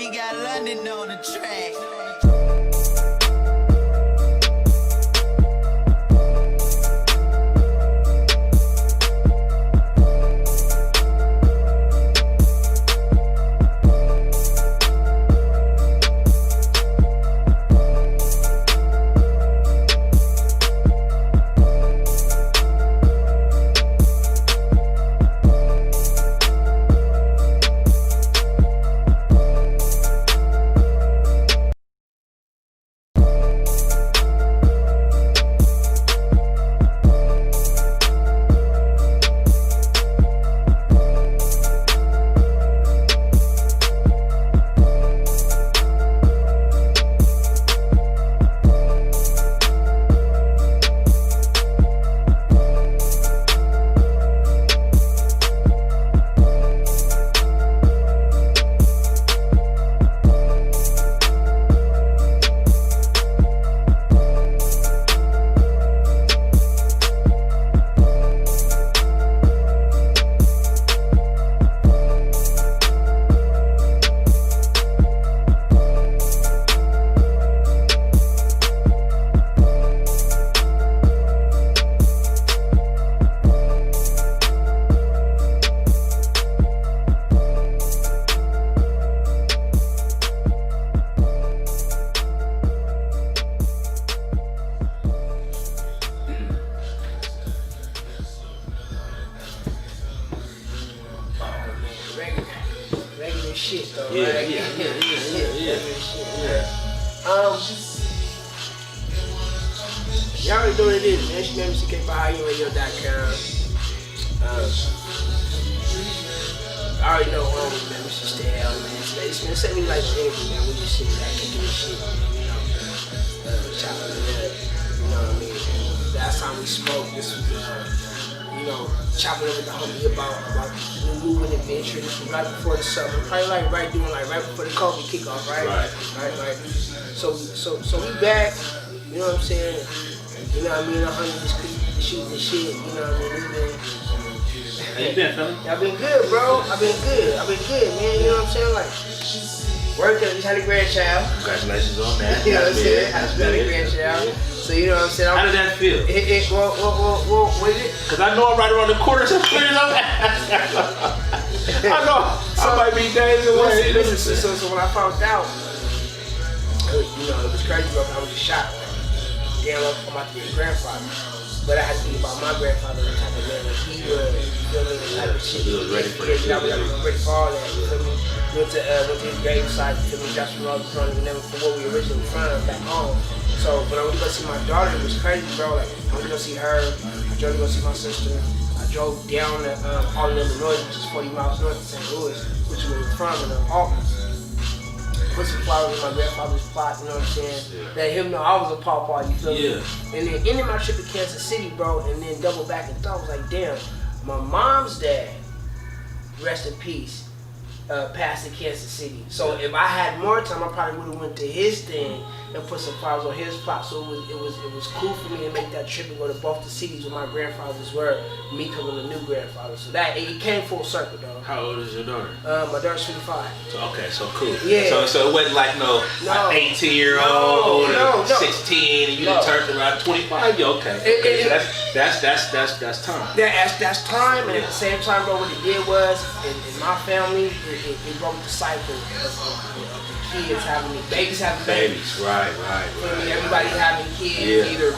We got London on the track. Shit though, yeah, right? yeah. Y'all already know what it is, man. She made me see Caypre.com. I already know man. We should stay out, man. It's been sending me like an energy, man. We just sitting back and doing shit, you know. Chopping it up, you know what I mean? And last time we spoke, this was you know, chopping up with the homie about the moving adventure. This was right before the summer, probably like right before the COVID kickoff, right? Right. So we back, you know what I'm saying? You know what I mean? 100 just shooting the shit, you know what I mean? How you been, fella? I've been good, bro. I've been good, man. You know what I'm saying? Like, working, just had a grandchild. Congratulations on that. You know what I'm saying? I just had a grandchild. So you know what I'm saying? How did that feel? Well, what is it? Because I know I'm right around the corner, so I know I might be days away. So when I found out, you know, it was crazy, bro. I was just shocked. Damn, I'm about to be a grandfather. But I had to think about my grandfather, the type of man that he was, you feel me, the type of shit. He was ready for it. I was ready for all that, you feel me? Went to his gravesite, you feel me? That's where I was from, and then from where we originally from, back home. So when I went to go see my daughter, it was crazy, bro. Like, I went to go see her, I drove to go see my sister. I drove down to Harlem, Illinois, which is 40 miles north of St. Louis, which is where we're from, in Alton. Put some flowers in my grandfather's plot, you know what I'm saying? Yeah. Let him know I was a pawpaw, you feel me? And then ended my trip to Kansas City, bro, and then double back and thought, I was like, damn, my mom's dad, rest in peace, passed in Kansas City. So if I had more time, I probably would have went to his thing and put some flowers on his plot. So it was cool for me to make that trip and go to both the cities where my grandfathers were, me coming a new grandfather. So that it came full circle, though. How old is your daughter? My daughter's 25. So cool. Yeah. So it wasn't like no 18-year-old no, 16 and you turned around 25. Yeah, okay. So that's time. That's time, and at the same time, bro, what it did was in my family, it broke the cycle of the kids having babies having babies. Right. Everybody's having kids either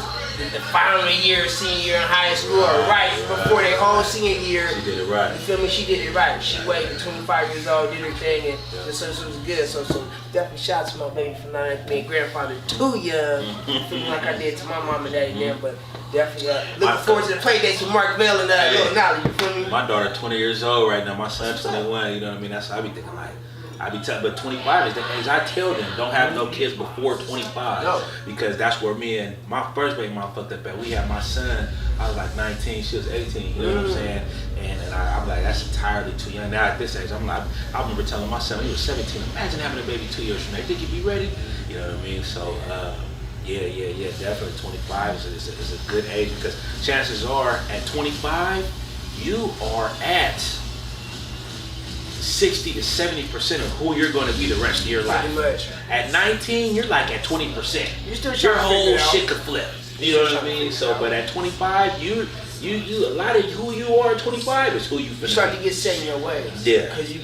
the final year, senior year in high school, or right before their whole senior year. She did it right. You feel me? She did it right. She waited 25 years old, did her thing, and so it was good. So definitely shout out to my baby for not being grandfather too young. Feeling like I did to my mom and daddy then, but definitely looking forward to the play dates with Mark Vell and Little Nolly. You feel me? My daughter 20 years old right now. My son 21. You know what I mean? That's how I be thinking like. I be telling, but 25 is the age I tell them don't have no kids before 25 because that's where me and my first baby mom fucked up at. We had my son, I was like 19, she was 18. You know what I'm saying? And I'm like, that's entirely too young. Now at this age, I'm like, I remember telling my son he was 17. Imagine having a baby 2 years from now. Think you'd be ready? You know what I mean? So yeah, definitely 25 is a good age because chances are at 25 you are at 60 to 70% of who you're going to be the rest of your life. Pretty much. At 19, you're like at 20%. You still Your trying to whole figure it out. shit could flip. You know what I mean? So, but at 25, you a lot of who you are at 25 is who you You start to get set in your ways. Yeah. Cause you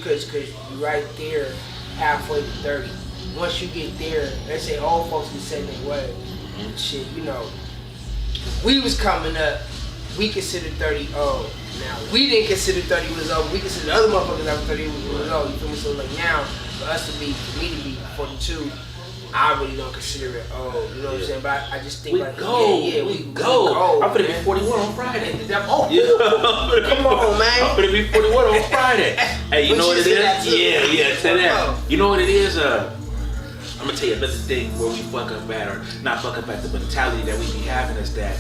right there, halfway to 30. Once you get there, let's say old folks get set in their ways. Shit, you know, we was coming up, we considered 30 old. Now, we didn't consider 30 was old, we considered other motherfuckers that were 30 was old, you feel me? So like now, for me to be 42, I really don't consider it old, you know what I'm saying? But I just think we like, go. we go. I'm gonna be 41 on Friday. Oh, come on, man. I'm gonna be 41 on Friday. Hey, you know what it is? Yeah, say that. You know what it is? I'm gonna tell you another thing where we fuck up at, or not fuck up at, the mentality that we be having is that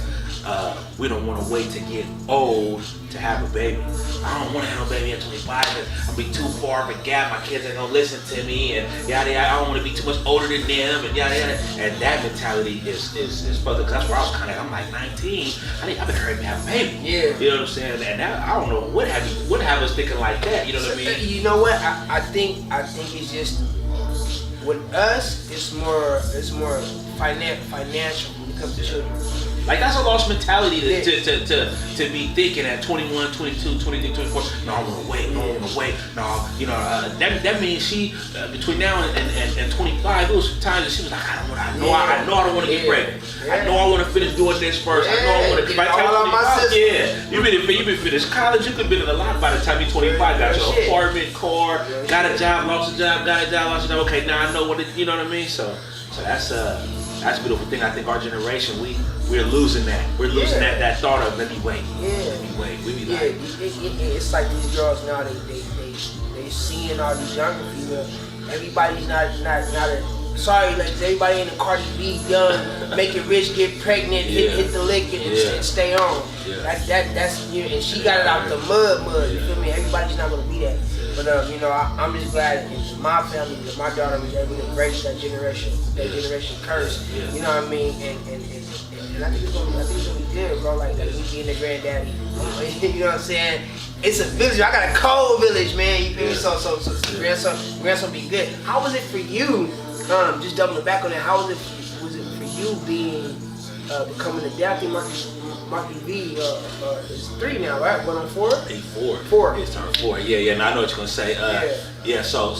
we don't want to wait to get old to have a baby. I don't want to have a baby at 25 because I'll be too far of a gap. My kids ain't gonna listen to me and yada yada. I don't want to be too much older than them and yada yada. And that mentality is fucked up. Cause that's where I was kind of. I'm like 19. I better hurry up and have a baby. Yeah. You know what I'm saying? And now I don't know what have us thinking like that. You know what I mean? You know what? I think it's just with us. It's more financial when it comes to children. Like that's a lost mentality to be thinking at 21, 22, 23, 24. No, I want to wait. No, I want to wait. No, you know that means she between now and 25. It was times that she was like, I know I don't want to get pregnant. I know I want to finish doing this first. I know I want to. By the time you've been finished college. You could have been in a lot by the time you're 25. Got your apartment, car, got a job, lost a job, got a job, lost a job. Okay, now I know what you know what I mean. So that's a beautiful thing. I think our generation we're losing that. We're losing that thought of let me wait. Let me wait. We be like it's like these girls now they seeing all these younger people. Everybody's not sorry, like everybody in the Cardi B young, make it rich, get pregnant, hit the lick and stay on. That's you know, and she got it out the mud. You feel me? Everybody's not gonna be that. But you know, I'm just glad in my family that my daughter was able to embrace that generation curse. You know what I mean? And I think it's gonna be good, bro. Like me being the granddaddy. You know what I'm saying? It's a village. I got a cold village, man. You feel me? So grandson be good. How was it for you? Just doubling back on that. How was it for you being becoming a dad? I think Mark V is 3 now, right? Going on 4? He's 4. 4. He's turned 4. Yeah. Now I know what you're gonna say. So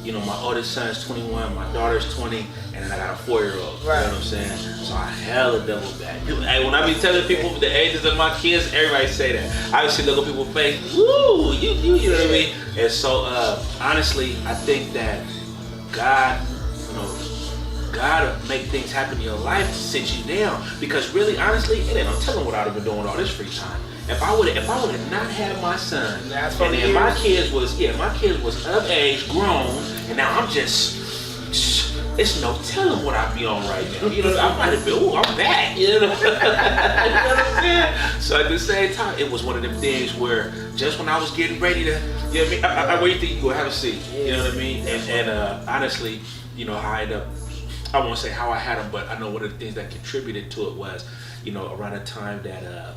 you know, my oldest son's 21, my daughter's 20, and then I got a 4-year-old. Right. You know what I'm saying? So I hella double back. Hey, when I be telling people the ages of my kids, everybody say that. I just look at people's face. Woo, you know what I mean? And so honestly, I think that God will make things happen in your life to sit you down. Because really, honestly, it ain't no telling what I'd have been doing with all this free time. If I would have not had my son, and then my kids was of age, grown, and now I'm just, it's no telling what I'd be on right now. You know, I might have been, I'm back. You know what I'm saying? So at the same time, it was one of them things where just when I was getting ready to, you know what I mean? Where you think you gonna have a seat? You know what I mean? And honestly, you know how I ended up. I won't say how I had them, but I know one of the things that contributed to it was, you know, around the time that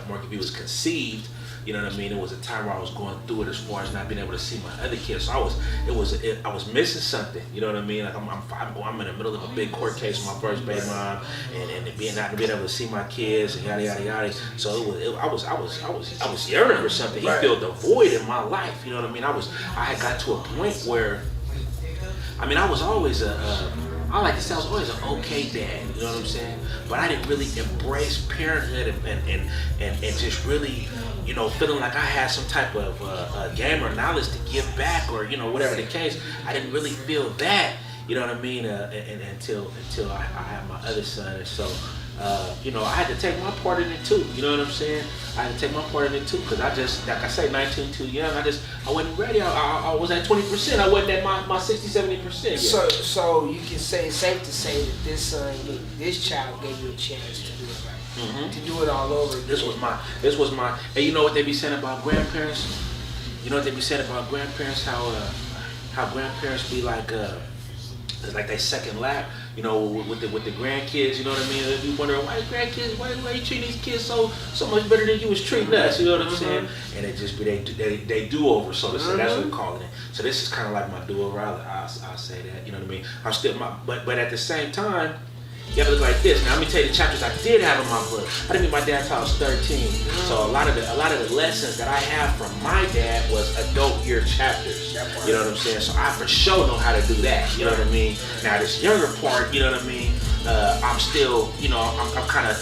Mark V was conceived. You know what I mean? It was a time where I was going through it as far as not being able to see my other kids. So I was missing something. You know what I mean? Like I'm in the middle of a big court case with my first baby mom, and being able to see my kids and yada yada yada. So I was yearning for something. He filled the void in my life. You know what I mean? I had got to a point where, I mean, I was always I like to say I was always an okay dad, you know what I'm saying? But I didn't really embrace parenthood and just really, you know, feeling like I had some type of game or knowledge to give back, or, you know, whatever the case. I didn't really feel that, you know what I mean, until I had my other son. And so, you know, I had to take my part in it too, you know what I'm saying? I had to take my part in it too, because I just, like I say, 19, too young, I wasn't ready. I was at 20%, I wasn't at my 60, 70% yet. So you can say, it's safe to say that this child gave you a chance to do it right, to do it all over again. This was my, and you know what they be saying about grandparents? You know what they be saying about grandparents, how grandparents be like, it's like they second lap, you know, with the grandkids, you know what I mean? They be wondering why grandkids, why you treating these kids so much better than you was treating us, you know what I'm saying? And it just be they do over, so to say. That's what we're calling it. So this is kind of like my do over. I'll say that, you know what I mean? I'm still but at the same time, you have to look like this. Now let me tell you the chapters I did have in my book. I didn't meet my dad until I was 13. So a lot of the lessons that I have from my dad was adult year chapters. You know what I'm saying? So I for sure know how to do that. You know what I mean? Now this younger part, you know what I mean? I'm still, you know, I'm kind of,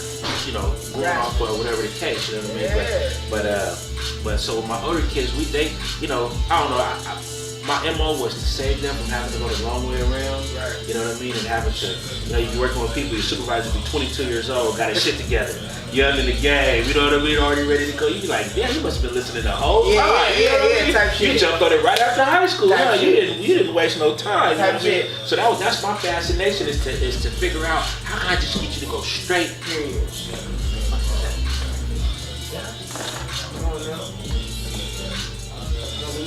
you know, going off or whatever the case. You know what I mean? But so with my older kids, they, you know, I don't know. My MO was to save them from having to go the long way around, you know what I mean, and having to, you know, you be working with people, your supervisor be 22 years old, got his shit together, young in the game, you know what I mean, already ready to go. You be like, damn, you must have been listening the whole time. Type shit. You jumped on it right after high school, huh? You didn't waste no time. You know what I mean? So that's my fascination is to figure out how can I just get you to go straight.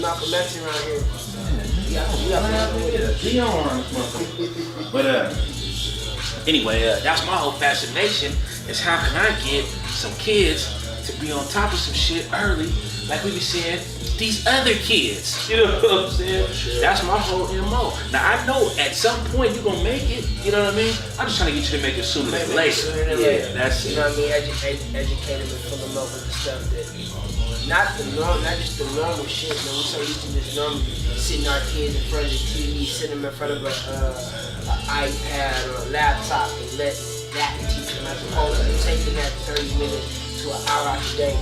Malcolm X around here. But anyway, that's my whole fascination is how can I get some kids to be on top of some shit early, like we be saying, these other kids. You know what I'm saying? That's my whole MO. Now I know at some point you're gonna make it, you know what I mean? I'm just trying to get you to make it sooner than later. Yeah, that's it. You know what I mean? Educate them and fill them up with the stuff that not just the normal shit, man. We're so used to this normal sitting our kids in front of the TV, sitting them in front of an iPad or a laptop and let that teach them as opposed to taking that 30 minutes to an hour out the day,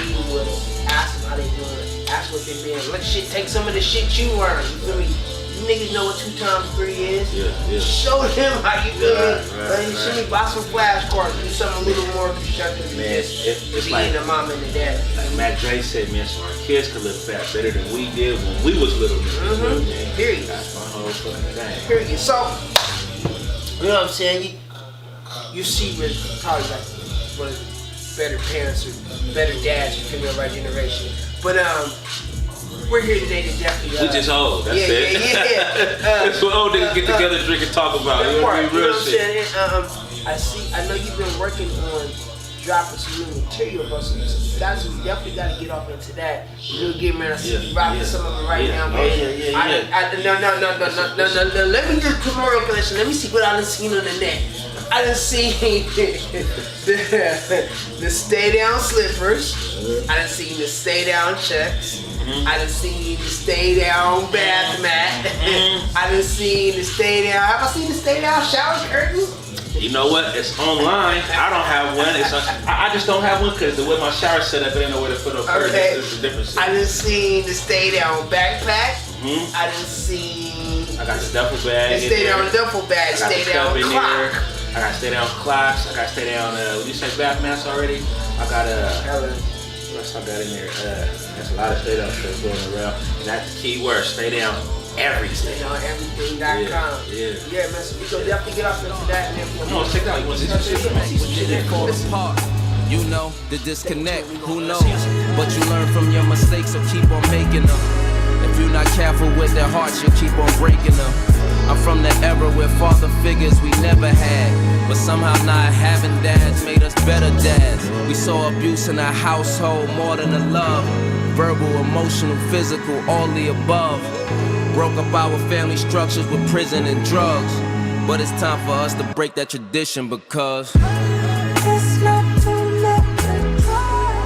reading with them, ask them how they doing, ask what they been. Let shit, take some of the shit you learned. You feel me? You niggas know what 2 times 3 is. Show them how you do it. You see me buy some flashcards, do something a little more constructive than just being like the mom and the dad. Like Matt Dre said, man, so our kids could live fast better than we did when we was little niggas. Period. That's my whole fucking thing. Period. So, you know what I'm saying? You see with probably like one of the better parents or better dads you figure out our generation. But we're here today to definitely. We just old. That's it. That's what old niggas get together, drink, and talk about. You know what I'm saying? I know you've been working on dropping some new material, but we definitely got to get off into that. You'll get man, I see you rocking some of it right now, man. No. Let me just promote collection. Let me see what I done seen on the net. I done seen the Stay Down slippers. I done seen the Stay Down checks. I done seen the Stay Down bath mat. I done seen the Stay Down. Have I seen the Stay Down shower curtain? You know what? It's online. I don't have one. I just don't have one because the way my shower set up, I didn't know where to put up curtains. It's a different shit. I done seen the Stay Down backpack. I done seen. I got the duffel bag. The Stay Down duffel bag. Stay Down clock. I got Stay Down clocks. I got Stay Down. What did you say? Bath mats already. I got what else I got in there? There's a lot of Stay Down stuff going around. And that's the key word. Stay Down everything. STAYDOWNEverything.com. Yeah, man. So we go definitely get off into that. And come on, check it out. You want to see some shit? You know, the disconnect, who knows? But you learn from your mistakes, so keep on making them. If you're not careful with their hearts, you'll keep on breaking them. I'm from the era where father figures we never had, but somehow not having dads made us better dads. We saw abuse in our household more than the love. Verbal, emotional, physical, all the above. Broke up our family structures with prison and drugs. But it's time for us to break that tradition because it's not too late to try.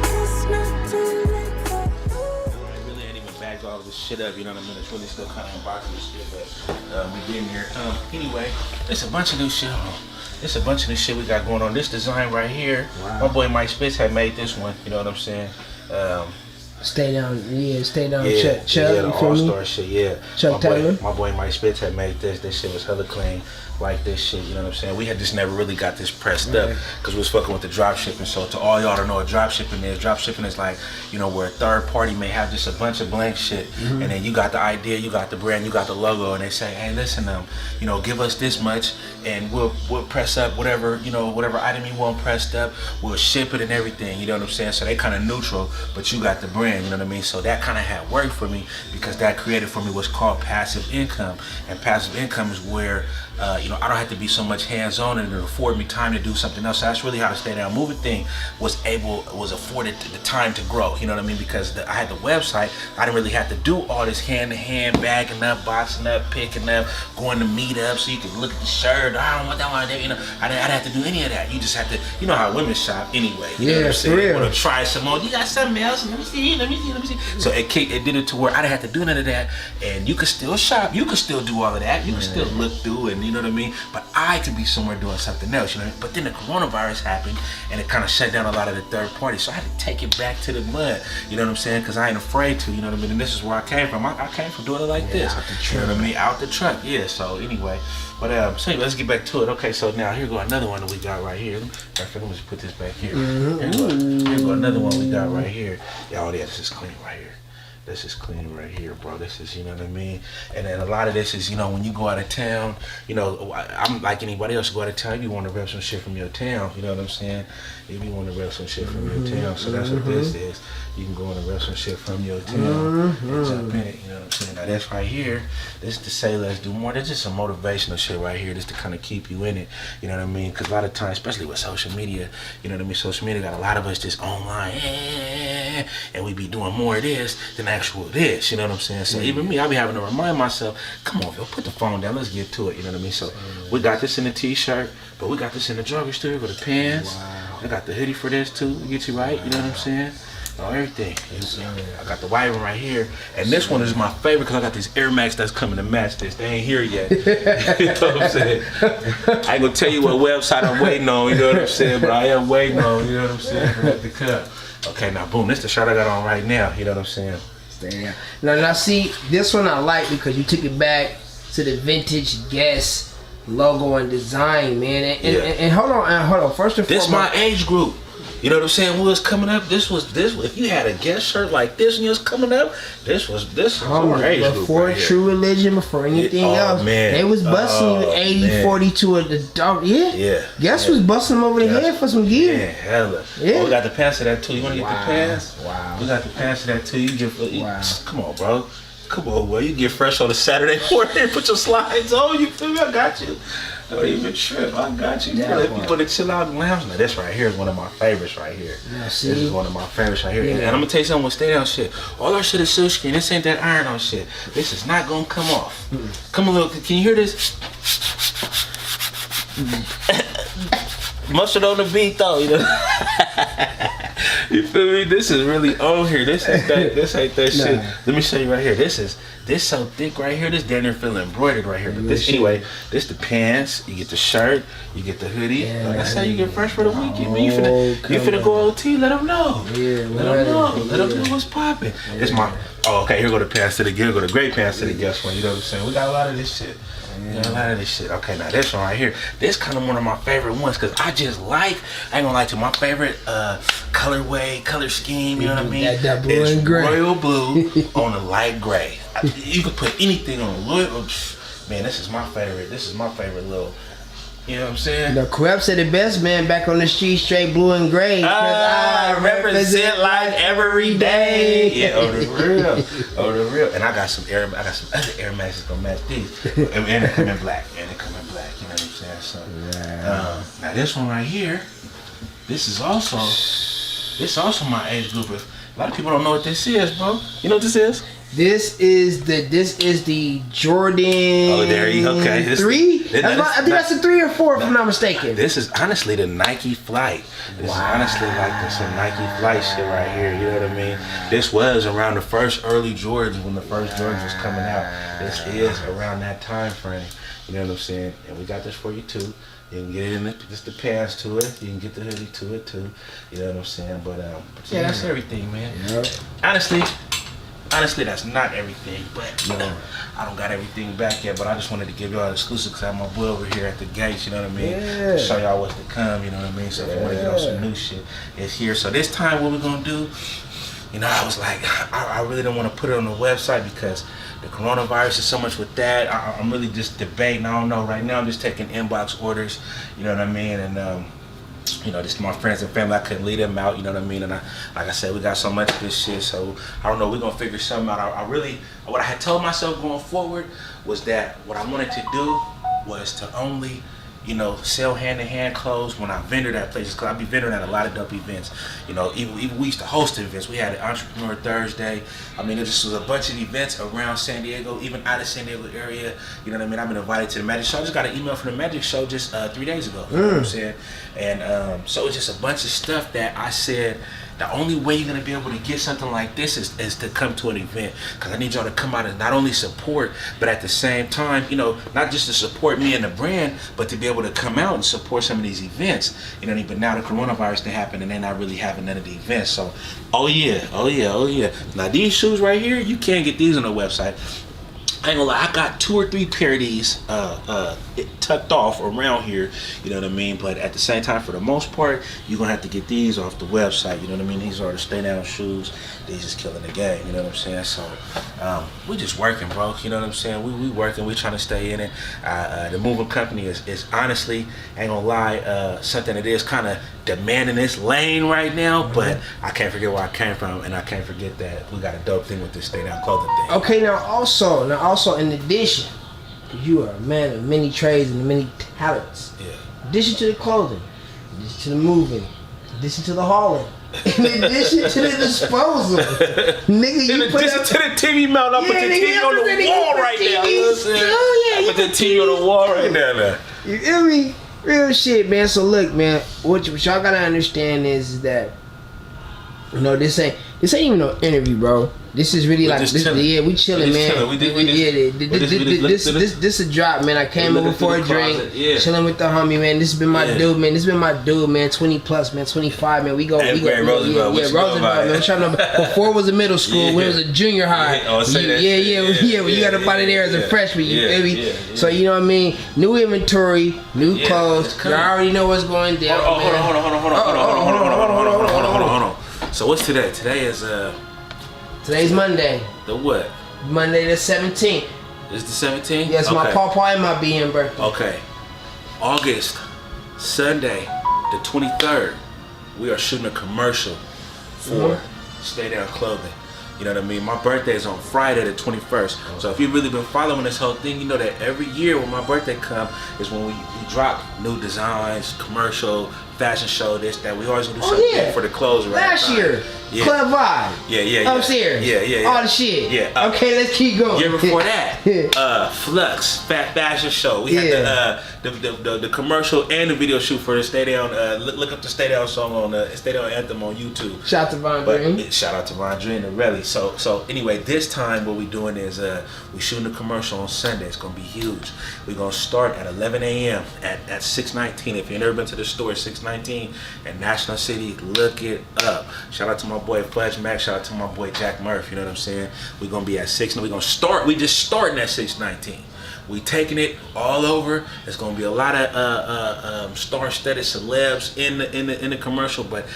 It's not too late for you. I really ain't even bagged all of this shit up, you know what I mean? It's really still kind of unboxing this shit, but we getting here. Anyway, there's a bunch of new shit. There's a bunch of new shit we got going on. This design right here, my boy Mike Spitz had made this one, you know what I'm saying? Stay down, Chuck. Yeah, the all-star shit, yeah. Chuck Taylor. My boy Mike Spitz had made this. This shit was hella clean, like this shit, you know what I'm saying? We had just never really got this pressed up because we was fucking with the drop shipping. So to all y'all that know what drop shipping is like, you know, where a third party may have just a bunch of blank shit, and then you got the idea, you got the brand, you got the logo, and they say, hey, listen, you know, give us this much, and we'll press up whatever, you know, whatever item you want pressed up, we'll ship it and everything, you know what I'm saying? So they kind of neutral, but you got the brand. brand, you know what I mean? So that kind of had worked for me because that created for me what's called passive income. And passive income is where, you know, I don't have to be so much hands-on and it afford me time to do something else. So that's really how the Stay Down Moving thing was afforded the time to grow, you know what I mean? Because I had the website, I didn't really have to do all this hand-to-hand, bagging up, boxing up, picking up, going to meetups so you could look at the shirt. I don't want that one there, you know. I didn't have to do any of that. You just have to, you know how women shop anyway. You know what I'm saying? You want to try some more. You got something else? Let me see. So it did it to where I didn't have to do none of that, and you could still shop. You could still do all of that. You could still look through, and you know what I mean. But I could be somewhere doing something else, you know. But then the coronavirus happened, and it kind of shut down a lot of the third parties. So I had to take it back to the mud. You know what I'm saying? Because I ain't afraid to. You know what I mean? And this is where I came from. I came from doing it like this. You know what I mean? Out the truck. Yeah. So anyway, but so anyway, let's get back to it. Okay. So now here go another one that we got right here. Let me just put this back here. Here go another one we got right here. Oh yeah, this is clean right here. This is clean right here, bro. This is, you know what I mean? And then a lot of this is, you know, when you go out of town, you know, I'm like anybody else, go out of town, you want to rep some shit from your town, you know what I'm saying? If you want to rep some shit from your town, so that's what this is. You can go and rep some shit from your town and jump in it, you know what I'm saying? Now this right here, this is to say let's do more. This is some motivational shit right here, just to kind of keep you in it, you know what I mean? Because a lot of times, especially with social media, you know what I mean? Social media got a lot of us just online, and we be doing more of this than actual this, you know what I'm saying? So even me, I be having to remind myself, come on, Phil, put the phone down, let's get to it, you know what I mean? So we got this in the t-shirt, but we got this in the jogger too, with the pants. I got the hoodie for this too, to get you right, you know what I'm saying? Everything. I got the white one right here, and this one is my favorite because I got these Air Max that's coming to match this. They ain't here yet. You know what I'm saying? I ain't gonna tell you what website I'm waiting on, you know what I'm saying? But I am waiting on, you know what I'm saying, for that to come. Okay, now boom, this is the shirt I got on right now, you know what I'm saying? Damn. Now see, this one I like because you took it back to the vintage Guess logo and design, man. And hold on. First and foremost, this my age group. You know what I'm saying? When it was coming up, this. If you had a Guess shirt like this when you was coming up, this was our age group. Before right True Religion, before anything else, man. They was busting you 80, 42 of the dog. Yeah. Guess was busting them over the head for some gear. Yeah, hella. Yeah. Oh, we got the pants to that too. You want to get the pants? Wow. We got the pants to that too. You get. Come on, bro. Come on, boy. You get fresh on a Saturday morning. Put your slides on. You feel me? I got you. Don't even trip. I got you. Let people to chill out and lounge. Now this right here is one of my favorites right here. This is one of my favorites right here. Yeah. And I'm gonna tell you something with Stay Down shit. All our shit is silkscreen. This ain't that iron on shit. This is not gonna come off. Come a little. Can you hear this? Mustard on the beat though, you know. You feel me? This is really on here. This ain't that shit. Let me show you right here. This so thick right here. This damn near feel embroidered right here. But this anyway, this the pants. You get the shirt. You get the hoodie. Like I said, you get fresh for the weekend. Man, you finna go OT. Let them know. Yeah, let them know. Let them know what's popping. This my. Oh, okay. Here go the pants to the gear. Go the great pants to the Guess one. You know what I'm saying? We got a lot of this shit. A lot of this shit. Okay, now this one right here, this kind of one of my favorite ones because I just like, I ain't gonna lie to you, my favorite colorway, color scheme, you know what I mean? That blue and gray. Royal blue on a light gray. You could put anything on a loyal, man, this is my favorite. This is my favorite little, you know what I'm saying? The Crep said it best, man, back on the street, straight blue and gray. I represent like every day. Yeah, oh the real. And I got some other Air Maxes gonna match these. And they come in black. You know what I'm saying? So now this one right here, this is also my age group. A lot of people don't know what this is, bro. You know what this is? This is the Jordan. Oh, there you go. Okay. 3? I think that's a 3 or 4 if I'm not mistaken. This is honestly the Nike Flight. This is honestly like some Nike Flight shit right here. You know what I mean? This was around the first early Jordans when the first Jordans was coming out. This is around that time frame. You know what I'm saying? And we got this for you too. You can get it in just the pants to it. You can get the hoodie to it too. You know what I'm saying? But yeah, that's everything, man. Yep. Honestly, that's not everything, but I don't got everything back yet, but I just wanted to give y'all an exclusive because I have my boy over here at the gates, you know what I mean? Yeah. Show y'all what's to come, you know what I mean? So if you want to get on some new shit, it's here. So this time what we're going to do, you know, I was like, I really don't want to put it on the website because the coronavirus is so much with that. I'm really just debating. I don't know. Right now I'm just taking inbox orders, you know what I mean? And You know, this is my friends and family. I couldn't leave them out. You know what I mean? And like I said, we got so much of this shit. So I don't know. We're gonna figure something out. I really, what I had told myself going forward was that what I wanted to do was to only, you know, sell hand-to-hand clothes when I vendor at places, because I be vendoring at a lot of dope events. You know, even we used to host events. We had an Entrepreneur Thursday. I mean, it just was a bunch of events around San Diego, even out of San Diego area. You know what I mean? I've been invited to the Magic Show. I just got an email from the Magic Show just 3 days ago. You know what I'm saying? And so it's just a bunch of stuff that I said, the only way you're gonna be able to get something like this is to come to an event, because I need y'all to come out and not only support, but at the same time, you know, not just to support me and the brand, but to be able to come out and support some of these events. You know what I mean? But now the coronavirus thing happened and they're not really having none of the events. So, oh yeah. Now these shoes right here, you can't get these on the website. I ain't gonna lie, I got 2 or 3 pair of these tucked off around here, you know what I mean? But at the same time, for the most part, you're gonna have to get these off the website, you know what I mean? These are the Stay Down shoes. These just killing the game, you know what I'm saying? So we just working, bro, you know what I'm saying? We working, we trying to stay in it. The moving company is honestly, ain't gonna lie, something that is kind of demanding this lane right now, but I can't forget where I came from, and I can't forget that we got a dope thing with this Stay Down clothing thing. Okay, now also in addition, you are a man of many trades and many talents. Yeah. In addition to the clothing, in addition to the moving, in addition to the hauling, in addition to the disposal, nigga, you in put addition up to the TV mount, I put the TV on the wall right now. You know what I'm saying? I put the TV on the wall right now. You feel me? Real shit, man. So look, man, what y'all gotta understand is that, you know, this ain't even no interview, bro. This is really like this. Yeah, we chilling, man. This a drop, man. I came over for a drink, chilling with the homie, man. This has been my dude, man. This has been my dude, man. 20 plus, man. 25, man. We go, Roosevelt, Roosevelt, man. I'm trying to before it was a middle school, when it was a junior high. When you got up out of there as a freshman, you feel me? So you know what I mean. New inventory, new clothes. You already know what's going down. Hold on. So what's today? Today is Today's Monday. The what? Monday the 17th. It's the 17th? Yes, okay. My pawpaw and my BM birthday. Okay. August, Sunday, the 23rd, we are shooting a commercial for Stay Down Clothing. You know what I mean? My birthday is on Friday the 21st. So if you've really been following this whole thing, you know that every year when my birthday comes is when we drop new designs, commercial, fashion show, this, that. We always gonna do something big for the clothes right Last year, Club Vibe. Upstairs. All the shit. Okay, let's keep going. Year before that, Flux, Fat Fashion Show. We had the commercial and the video shoot for the Stay Down. Look up the Stay Down song on the Stay Down anthem on YouTube. Shout out to Von Dream. Shout out to Von Dream and Relly. So anyway, this time what we doing is we shooting a commercial on Sunday. It's gonna be huge. We're gonna start at 11 a.m. at 619. If you've never been to the store, 619 at National City, look it up. Shout out to my boy Fudge Mac. Shout out to my boy Jack Murph. You know what I'm saying? We're gonna be at 6. We're gonna start. We just starting at 619. We taking it all over. There's gonna be a lot of star-studded celebs in the commercial, but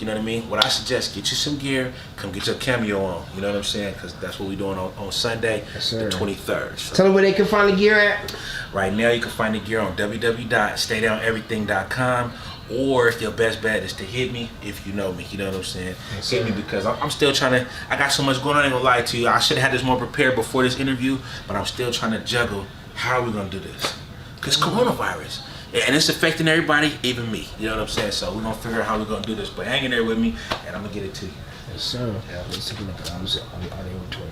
you know what I mean. What I suggest, get you some gear. Come get your cameo on. You know what I'm saying? Because that's what we're doing on Sunday, the 23rd. So, tell them where they can find the gear at. Right now, you can find the gear on www.staydowneverything.com. Or your best bet is to hit me if you know me. You know what I'm saying? Hit me because I'm still trying to. I got so much going on. I ain't gonna lie to you. I should have had this more prepared before this interview, but I'm still trying to juggle. How are we gonna do this? Because coronavirus, and it's affecting everybody, even me. You know what I'm saying? So we're gonna figure out how we're gonna do this. But hang in there with me, and I'm gonna get it to you. Yes, sir. Let's take a look at our inventory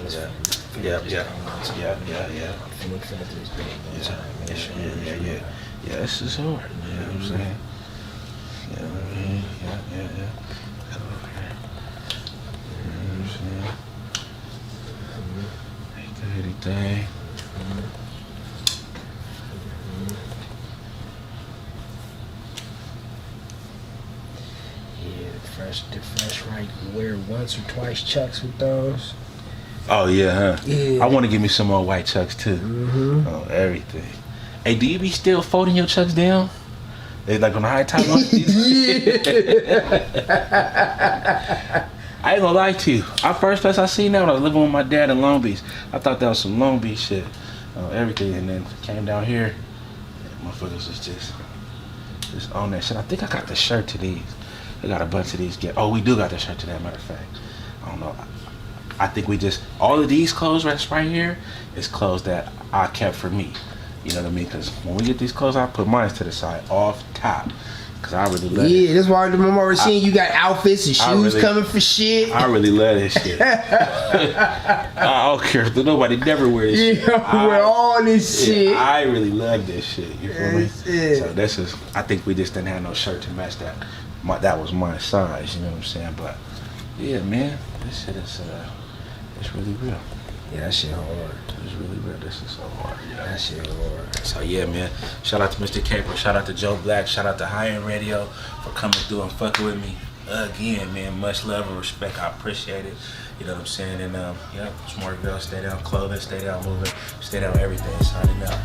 again. Yeah, this is hard. You know what I'm saying? Yeah. Anything. The fresh right. Wear once or twice chucks with those. Oh yeah, huh? Yeah. I want to give me some more white chucks too. Oh, everything. Hey, do you be still folding your chucks down? They like on the high top ones? I ain't gonna lie to you. Our first place I seen that when I was living with my dad in Long Beach. I thought that was some Long Beach shit. Everything, and then came down here. Motherfuckers was just Just on that shit. I think I got the shirt to these. I got a bunch of these. Oh, we do got the shirt to that, matter of fact. I don't know. I think we just, all of these clothes right here is clothes that I kept for me. You know what I mean? Because when we get these clothes, I put mine to the side, off top. Because I really love it. Yeah, that's why I'm already seeing you got outfits and shoes coming for shit. I really love this shit. I don't care if nobody never wear this shit. Yeah, wear all this shit. I really love this shit. You feel me? Yeah. So this is, I think we just didn't have no shirt to match that. That was my size, you know what I'm saying? But yeah, man, this shit is, it's really real. Yeah, that shit hard. It's really real. This is so hard. Yeah. That shit hard. So yeah, man. Shout out to Mr. Caypre. Shout out to Joe Black. Shout out to High End Radio for coming through and fucking with me again, man. Much love and respect. I appreciate it. You know what I'm saying? And yeah, it's Mark Vell. Stay down clothing. Stay down moving. Stay down everything. Signing out.